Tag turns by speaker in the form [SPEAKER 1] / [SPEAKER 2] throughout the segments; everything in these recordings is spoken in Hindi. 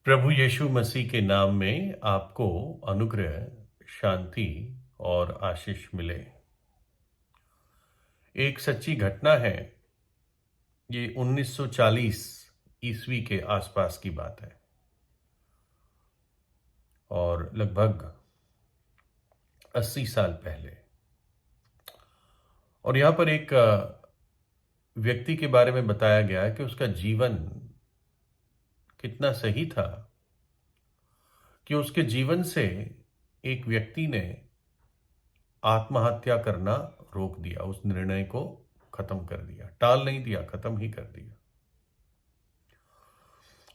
[SPEAKER 1] प्रभु यीशु मसीह के नाम में आपको अनुग्रह, शांति और आशीष मिले। एक सच्ची घटना है। ये 1940 ईस्वी के आसपास की बात है और लगभग 80 साल पहले। और यहाँ पर एक व्यक्ति के बारे में बताया गया है कि उसका जीवन कितना सही था कि उसके जीवन से एक व्यक्ति ने आत्महत्या करना रोक दिया, उस निर्णय को खत्म कर दिया, टाल नहीं दिया, खत्म ही कर दिया।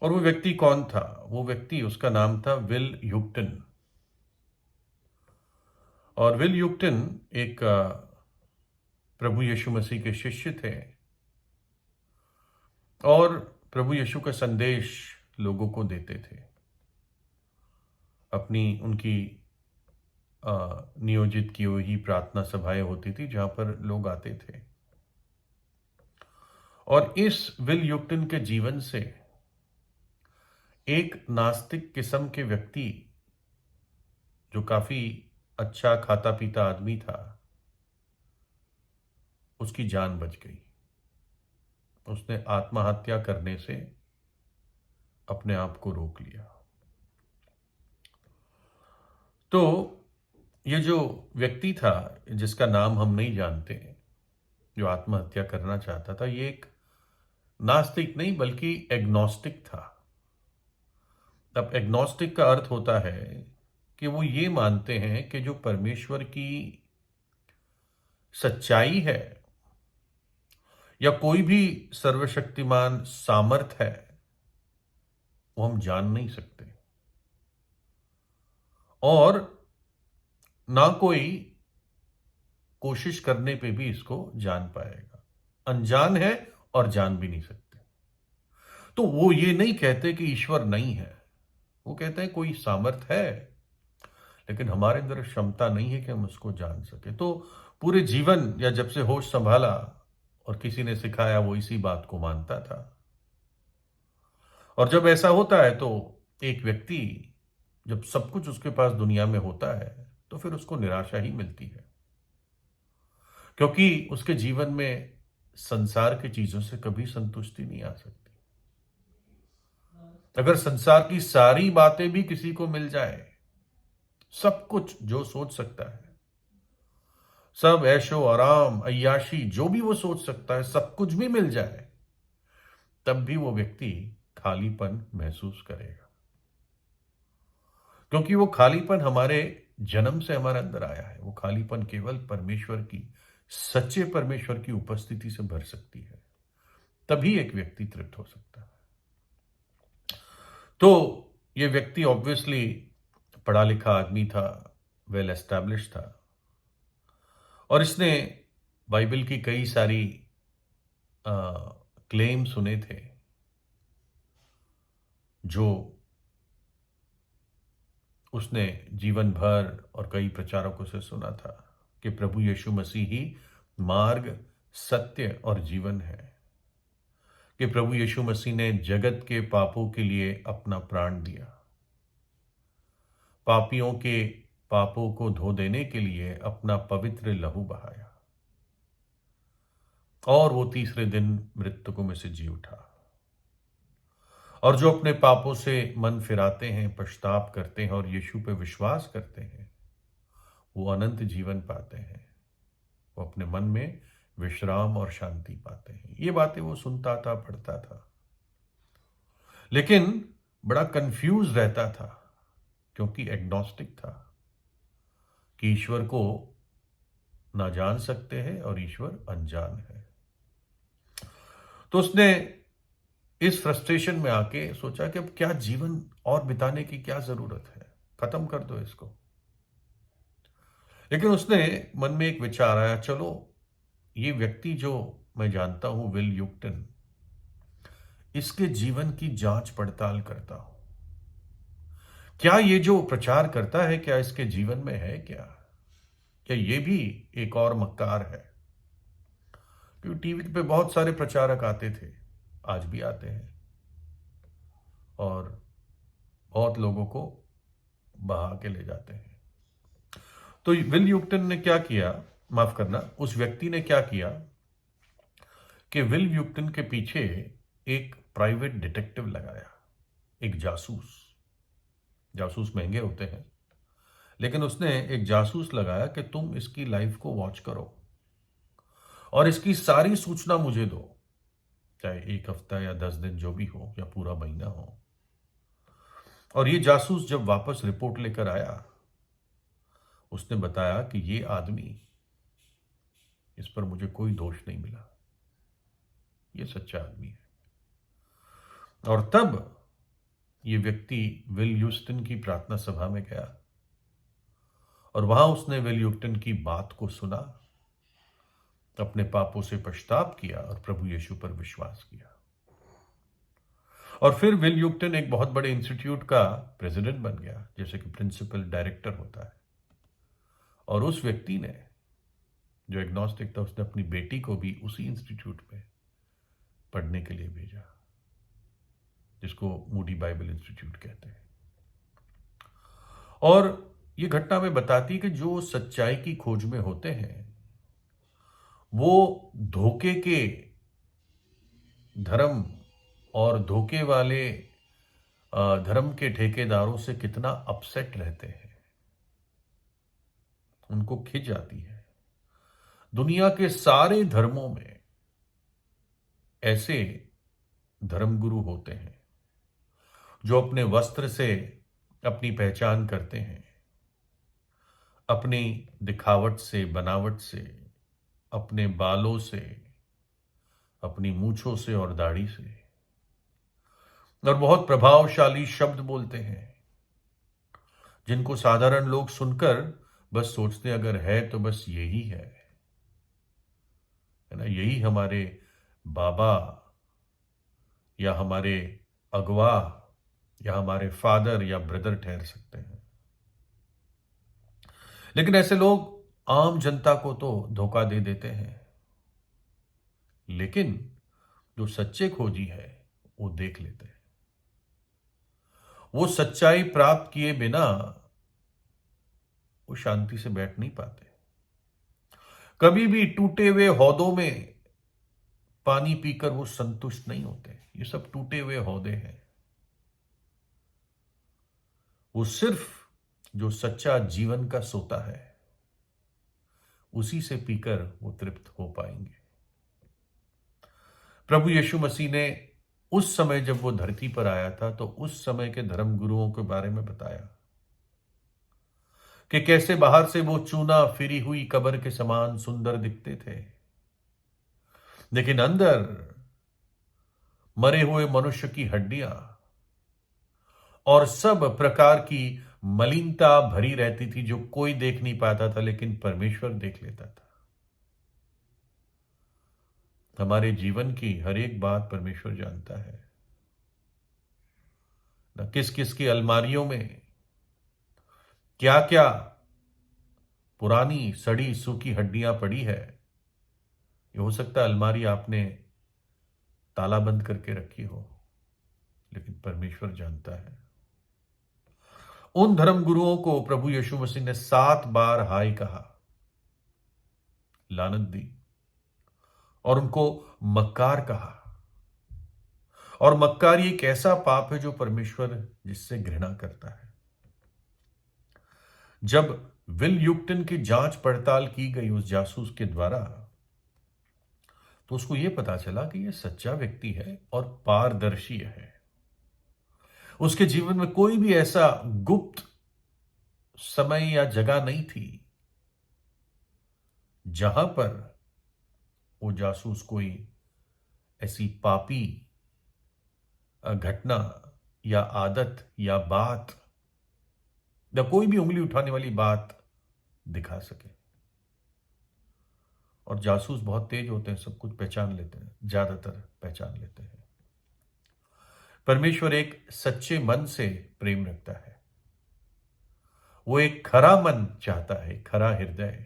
[SPEAKER 1] और वो व्यक्ति कौन था? वो व्यक्ति, उसका नाम था विल ह्यूक्टन। और विल ह्यूक्टन एक प्रभु यीशु मसीह के शिष्य थे और प्रभु यीशु का संदेश लोगों को देते थे। अपनी उनकी नियोजित की हुई प्रार्थना सभाएं होती थी जहां पर लोग आते थे। और इस विल ह्यूक्टन के जीवन से एक नास्तिक किस्म के व्यक्ति, जो काफी अच्छा खाता पीता आदमी था, उसकी जान बच गई। उसने आत्महत्या करने से अपने आप को रोक लिया। तो ये जो व्यक्ति था, जिसका नाम हम नहीं जानते, जो आत्महत्या करना चाहता था, ये एक नास्तिक नहीं बल्कि एग्नोस्टिक था। अब एग्नोस्टिक का अर्थ होता है कि वो ये मानते हैं कि जो परमेश्वर की सच्चाई है या कोई भी सर्वशक्तिमान सामर्थ है, वो हम जान नहीं सकते और ना कोई कोशिश करने पे भी इसको जान पाएगा। अनजान है और जान भी नहीं सकते। तो वो ये नहीं कहते कि ईश्वर नहीं है, वो कहते हैं कोई सामर्थ है, लेकिन हमारे अंदर क्षमता नहीं है कि हम उसको जान सके। तो पूरे जीवन, या जब से होश संभाला और किसी ने सिखाया, वो इसी बात को मानता था। और जब ऐसा होता है तो एक व्यक्ति, जब सब कुछ उसके पास दुनिया में होता है, तो फिर उसको निराशा ही मिलती है, क्योंकि उसके जीवन में संसार की चीजों से कभी संतुष्टि नहीं आ सकती। अगर संसार की सारी बातें भी किसी को मिल जाए, सब कुछ जो सोच सकता है, सब ऐशो आराम अय्याशी जो भी वो सोच सकता है, सब कुछ भी मिल जाए, तब भी वो व्यक्ति खालीपन महसूस करेगा। क्योंकि वो खालीपन हमारे जन्म से हमारे अंदर आया है। वो खालीपन केवल परमेश्वर की, सच्चे परमेश्वर की उपस्थिति से भर सकती है, तभी एक व्यक्ति तृप्त हो सकता है। तो ये व्यक्ति ऑब्वियसली पढ़ा लिखा आदमी था, वेल एस्टैब्लिश था, और इसने बाइबल की कई सारी क्लेम सुने थे, जो उसने जीवन भर और कई प्रचारकों से सुना था कि प्रभु यीशु मसीह ही मार्ग, सत्य और जीवन है, कि प्रभु यीशु मसीह ने जगत के पापों के लिए अपना प्राण दिया, पापियों के पापों को धो देने के लिए अपना पवित्र लहू बहाया, और वो तीसरे दिन मृतकों में से जी उठा। और जो अपने पापों से मन फिराते हैं, पश्चाताप करते हैं और यीशु पे विश्वास करते हैं, वो अनंत जीवन पाते हैं। वो अपने मन में विश्राम और शांति पाते हैं। ये बातें वो सुनता था, पढ़ता था, लेकिन बड़ा कंफ्यूज रहता था, क्योंकि एग्नोस्टिक था कि ईश्वर को ना जान सकते हैं और ईश्वर अनजान है। तो उसने इस फ्रस्ट्रेशन में आके सोचा कि अब क्या जीवन और बिताने की क्या जरूरत है, खत्म कर दो इसको। लेकिन उसने मन में एक विचार आया, चलो ये व्यक्ति जो मैं जानता हूं, विल ह्यूक्टन, इसके जीवन की जांच पड़ताल करता हूं। क्या ये जो प्रचार करता है, क्या इसके जीवन में है क्या ये भी एक और मक्कार है? क्योंकि टीवी पे बहुत सारे प्रचारक आते थे, आज भी आते हैं, और बहुत लोगों को बहा के ले जाते हैं। तो विल ह्यूटन ने क्या किया, माफ करना, उस व्यक्ति ने क्या किया कि विल ह्यूटन के पीछे एक प्राइवेट डिटेक्टिव लगाया, एक जासूस। जासूस महंगे होते हैं, लेकिन उसने एक जासूस लगाया कि तुम इसकी लाइफ को वॉच करो और इसकी सारी सूचना मुझे दो, चाहे 1 हफ्ता या 10 दिन जो भी हो या पूरा महीना हो। और ये जासूस जब वापस रिपोर्ट लेकर आया, उसने बताया कि ये आदमी, इस पर मुझे कोई दोष नहीं मिला, ये सच्चा आदमी है। और तब ये व्यक्ति विल ह्यूस्टन की प्रार्थना सभा में गया और वहां उसने विल ह्यूस्टन की बात को सुना, अपने पापों से पश्चाताप किया और प्रभु यीशु पर विश्वास किया। और फिर विल ह्यूस्टन एक बहुत बड़े इंस्टीट्यूट का प्रेसिडेंट बन गया, जैसे कि प्रिंसिपल डायरेक्टर होता है। और उस व्यक्ति ने, जो एग्नोस्टिक था, उसने अपनी बेटी को भी उसी इंस्टीट्यूट में पढ़ने के लिए भेजा, जिसको मूडी बाइबल इंस्टीट्यूट कहते हैं। और ये घटना में बताती है कि जो सच्चाई की खोज में होते हैं, वो धोखे के धर्म और धोखे वाले धर्म के ठेकेदारों से कितना अपसेट रहते हैं, उनको खिंच आती है। दुनिया के सारे धर्मों में ऐसे धर्मगुरु होते हैं जो अपने वस्त्र से अपनी पहचान करते हैं, अपनी दिखावट से, बनावट से, अपने बालों से, अपनी मूंछों से और दाढ़ी से, और बहुत प्रभावशाली शब्द बोलते हैं जिनको साधारण लोग सुनकर बस सोचते हैं अगर है तो बस यही है ना, यही हमारे बाबा या हमारे अगवा या हमारे फादर या ब्रदर ठहर सकते हैं। लेकिन ऐसे लोग आम जनता को तो धोखा दे देते हैं, लेकिन जो सच्चे खोजी है वो देख लेते हैं। वो सच्चाई प्राप्त किए बिना वो शांति से बैठ नहीं पाते। कभी भी टूटे हुए हौदों में पानी पीकर वो संतुष्ट नहीं होते। ये सब टूटे हुए हौदे हैं। वो सिर्फ जो सच्चा जीवन का सोता है उसी से पीकर वो तृप्त हो पाएंगे। प्रभु यीशु मसीह ने उस समय जब वो धरती पर आया था तो उस समय के धर्म गुरुओं के बारे में बताया कि कैसे बाहर से वो चूना फिरी हुई कब्र के समान सुंदर दिखते थे, लेकिन अंदर मरे हुए मनुष्य की हड्डियां और सब प्रकार की मलिनता भरी रहती थी, जो कोई देख नहीं पाता था लेकिन परमेश्वर देख लेता था। हमारे जीवन की हर एक बात परमेश्वर जानता है न, किस किस की अलमारियों में क्या क्या पुरानी सड़ी सूखी हड्डियां पड़ी है। ये हो सकता है अलमारी आपने ताला बंद करके रखी हो, लेकिन परमेश्वर जानता है। उन धर्म गुरुओं को प्रभु यीशु मसीह ने 7 बार हाय कहा, लानत दी और उनको मक्कार कहा। और मक्कारी एक ऐसा पाप है जो परमेश्वर जिससे घृणा करता है। जब विल ह्यूटन की जांच पड़ताल की गई उस जासूस के द्वारा, तो उसको यह पता चला कि यह सच्चा व्यक्ति है और पारदर्शी है। उसके जीवन में कोई भी ऐसा गुप्त समय या जगह नहीं थी जहां पर वो जासूस कोई ऐसी पापी घटना या आदत या बात या कोई भी उंगली उठाने वाली बात दिखा सके। और जासूस बहुत तेज होते हैं, सब कुछ पहचान लेते हैं, ज्यादातर पहचान लेते हैं। परमेश्वर एक सच्चे मन से प्रेम रखता है। वो एक खरा मन चाहता है, खरा हृदय,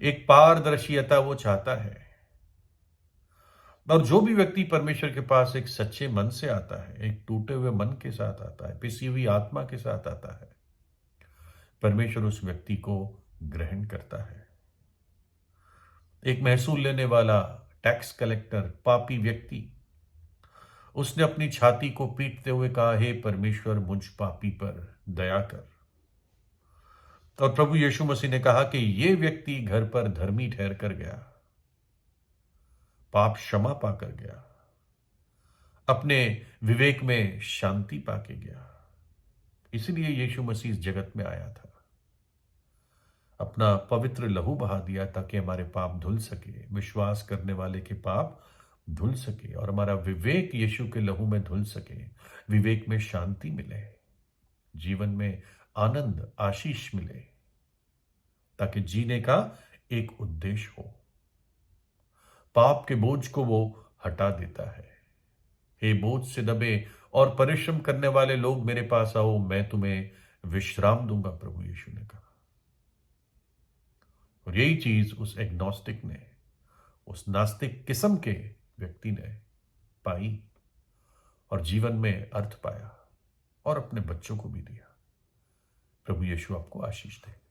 [SPEAKER 1] एक पारदर्शिता वो चाहता है। और जो भी व्यक्ति परमेश्वर के पास एक सच्चे मन से आता है, एक टूटे हुए मन के साथ आता है, पिसी हुई आत्मा के साथ आता है, परमेश्वर उस व्यक्ति को ग्रहण करता है। एक महसूल लेने वाला टैक्स कलेक्टर, पापी व्यक्ति, उसने अपनी छाती को पीटते हुए कहा, हे परमेश्वर, मुझ पापी पर दया कर। और प्रभु यीशु मसीह ने कहा कि यह व्यक्ति घर पर धर्मी ठहर कर गया, पाप क्षमा पाकर गया, अपने विवेक में शांति पाके गया। इसलिए यीशु मसीह इस जगत में आया था, अपना पवित्र लहू बहा दिया ताकि हमारे पाप धुल सके, विश्वास करने वाले के पाप धुल सके और हमारा विवेक यीशु के लहू में धुल सके, विवेक में शांति मिले, जीवन में आनंद, आशीष मिले, ताकि जीने का एक उद्देश्य हो। पाप के बोझ को वो हटा देता है। हे बोझ से दबे और परिश्रम करने वाले लोग मेरे पास आओ, मैं तुम्हें विश्राम दूंगा, प्रभु यीशु ने कहा। और यही चीज उस एग्नोस्टिक ने, उस नास्तिक किस्म के व्यक्ति ने पाई और जीवन में अर्थ पाया और अपने बच्चों को भी दिया। प्रभु यीशु आपको आशीष दे।